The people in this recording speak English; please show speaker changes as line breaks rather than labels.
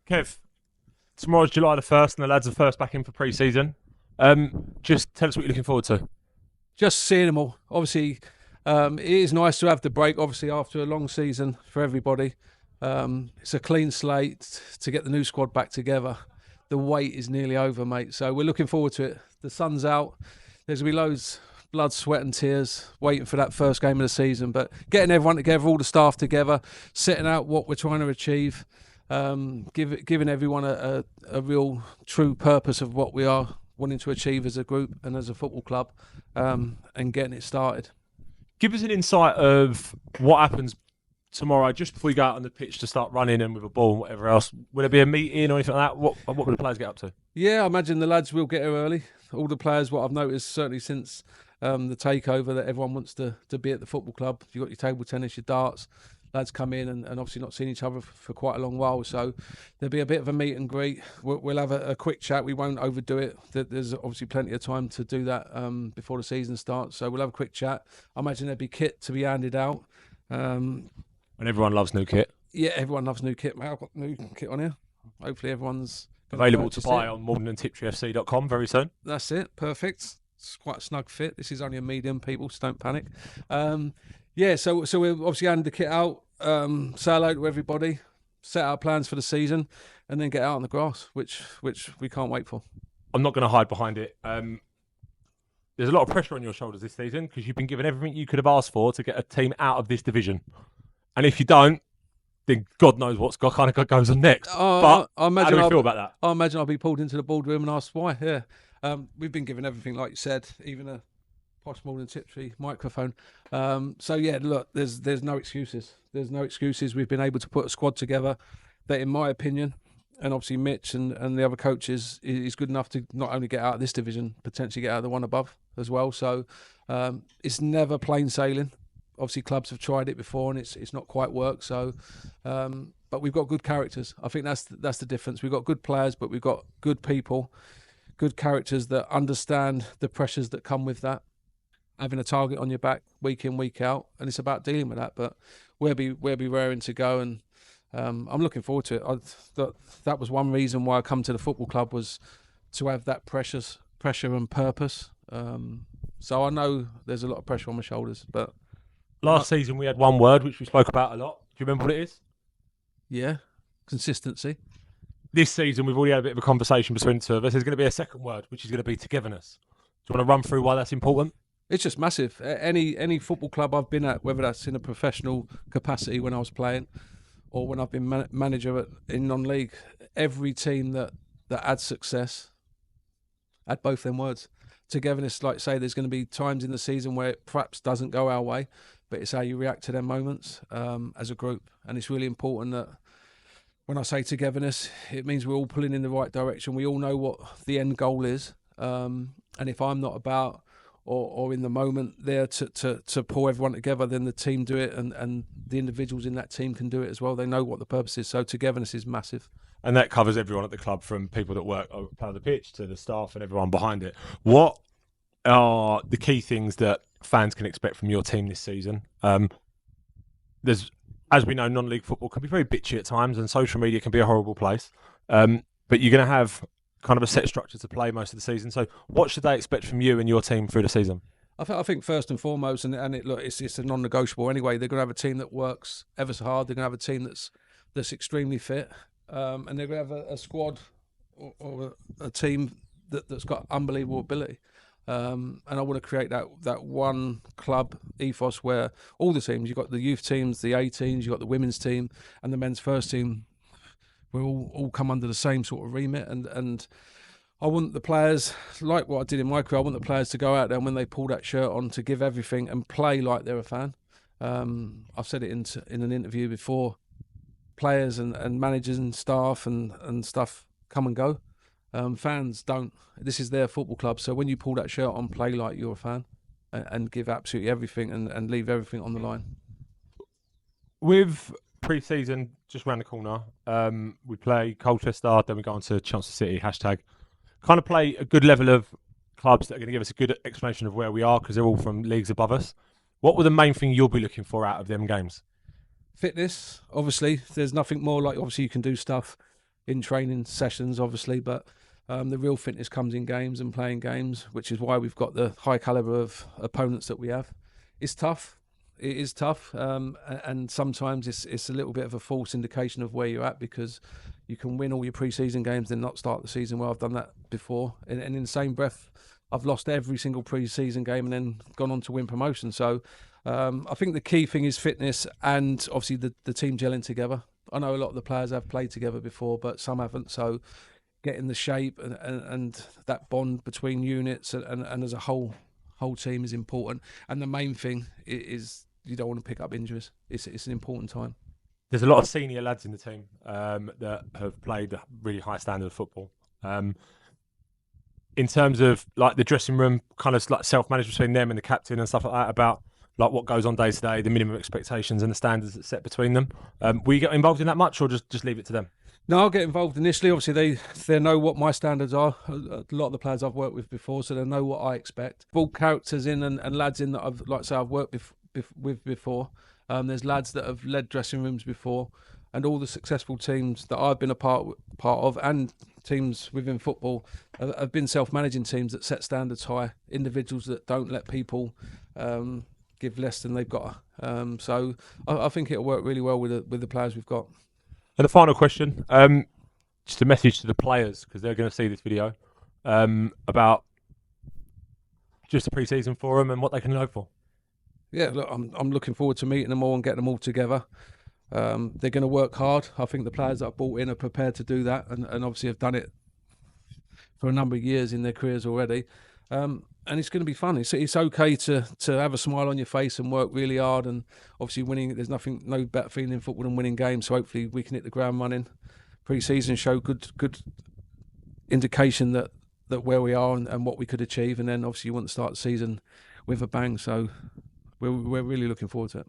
Kev, tomorrow's July the 1st and the lads are first back in for pre-season. Just tell us what you're looking forward to.
Just seeing them all. Obviously, it is nice to have the break, obviously, after a long season for everybody. It's a clean slate to get the new squad back together. The wait is nearly over, mate. So we're looking forward to it. The sun's out. There's going to be loads blood, sweat and tears waiting for that first game of the season. But getting everyone together, all the staff together, setting out what we're trying to achieve, giving everyone a real true purpose of what we are wanting to achieve as a group and as a football club, and getting it started.
Give us an insight of what happens tomorrow, just before you go out on the pitch to start running and with a ball and whatever else. Will there be a meeting or anything like that? What will the players get up to?
Yeah, I imagine the lads will get here early. All the players, what I've noticed, certainly since the takeover, that everyone wants to be at the football club. You've got your table tennis, your darts. Lads come in and obviously not seen each other for quite a long while, so there'll be a bit of a meet and greet. We'll have a quick chat. We won't overdo it. There's obviously plenty of time to do that before the season starts, so we'll have a quick chat. I imagine there'll be kit to be handed out.
And everyone loves new kit.
Yeah, everyone loves new kit, mate. I've got new kit on here. Hopefully everyone's
available to buy on MaldenTiptreeFC.com very soon.
That's it. Perfect. It's quite a snug fit. This is only a medium, people, so don't panic. Yeah, so we're obviously handing the kit out, say hello to everybody, set our plans for the season, and then get out on the grass, which we can't wait for.
I'm not going to hide behind it. There's a lot of pressure on your shoulders this season because you've been given everything you could have asked for to get a team out of this division. And if you don't, then God knows what's kind of goes on next. But how do we feel about that?
I imagine I'll be pulled into the boardroom and asked why. Yeah, we've been given everything, like you said, even a posh Maldon Tiptree microphone. So yeah, look, there's no excuses. There's no excuses. We've been able to put a squad together that, in my opinion, and obviously Mitch and the other coaches, is good enough to not only get out of this division, potentially get out of the one above as well. So it's never plain sailing. Obviously, clubs have tried it before and it's not quite worked. So, but we've got good characters. I think that's the difference. We've got good players, but we've got good people, good characters that understand the pressures that come with that. Having a target on your back week in, week out, and it's about dealing with that. But we'll be raring to go, and I'm looking forward to it. That was one reason why I come to the football club, was to have that pressure and purpose. So I know there's a lot of pressure on my shoulders, but
last season we had one word which we spoke about a lot. Do you remember what it is?
Yeah, consistency.
This season we've already had a bit of a conversation between the two of us. There's going to be a second word, which is going to be togetherness. Do you want to run through why that's important?
It's just massive. Any football club I've been at, whether that's in a professional capacity when I was playing, or when I've been manager in non-league, every team that had success had both them words. Togetherness, like say, there's going to be times in the season where it perhaps doesn't go our way, but it's how you react to them moments as a group. And it's really important that when I say togetherness, it means we're all pulling in the right direction. We all know what the end goal is. And if I'm not about or in the moment there to pull everyone together, then the team do it, and the individuals in that team can do it as well. They know what the purpose is. So togetherness is massive.
And that covers everyone at the club, from people that work on the pitch to the staff and everyone behind it. What are the key things that fans can expect from your team this season? There's, as we know, non-league football can be very bitchy at times, and social media can be a horrible place. But you're going to have kind of a set structure to play most of the season. So what should they expect from you and your team through the season?
I think first and foremost, it's a non-negotiable anyway. They're going to have a team that works ever so hard. They're going to have a team that's extremely fit, and they're going to have a squad or a team that's got unbelievable ability. And I want to create that one club ethos where all the teams, you've got the youth teams, the A-teams, you've got the women's team and the men's first team, will all come under the same sort of remit. And I want the players, like what I did in my career, I want the players to go out there and when they pull that shirt on, to give everything and play like they're a fan. I've said it in an interview before. Players and managers and staff and stuff come and go. Fans don't. This is their football club. So when you pull that shirt on, play like you're a fan and give absolutely everything and leave everything on the line.
With pre-season just around the corner, we play Colchester, then we go on to Colchester City, hashtag. Kind of play a good level of clubs that are going to give us a good explanation of where we are, because they're all from leagues above us. What were the main thing you'll be looking for out of them games?
Fitness, obviously. There's nothing more like, obviously you can do stuff in training sessions, obviously, but the real fitness comes in games and playing games, which is why we've got the high caliber of opponents that we have. It's tough. It is tough, and sometimes it's a little bit of a false indication of where you're at, because you can win all your pre-season games and not start the season well. I've done that before, and in the same breath, I've lost every single pre-season game and then gone on to win promotion. So I think the key thing is fitness, and obviously the team gelling together. I know a lot of the players have played together before, but some haven't. So getting the shape and that bond between units and as a whole team is important. And the main thing is you don't want to pick up injuries. It's an important time.
There's a lot of senior lads in the team that have played a really high standard of football. In terms of like the dressing room, kind of like self-managed between them and the captain and stuff like that, about like what goes on day to day, the minimum expectations and the standards that's set between them. Will you get involved in that much, or just leave it to them?
No, I'll get involved initially. Obviously, they know what my standards are. A lot of the players I've worked with before, so they know what I expect. Brought characters in and lads in that I've, like I say, I've worked with before. There's lads that have led dressing rooms before, and all the successful teams that I've been a part of, and teams within football, have been self-managing teams that set standards high. Individuals that don't let people give less than they've got. So I think it'll work really well with the players we've got.
And the final question, just a message to the players, because they're going to see this video, about just a pre-season for them and what they can hope for.
Yeah, look, I'm looking forward to meeting them all and getting them all together. They're going to work hard. I think the players that I've brought in are prepared to do that, and obviously have done it for a number of years in their careers already. And it's going to be fun. It's okay to have a smile on your face and work really hard. And obviously winning, there's no better feeling in football than winning games. So hopefully we can hit the ground running. Pre-season show good indication that where we are and what we could achieve. And then obviously you want to start the season with a bang. So we're really looking forward to it.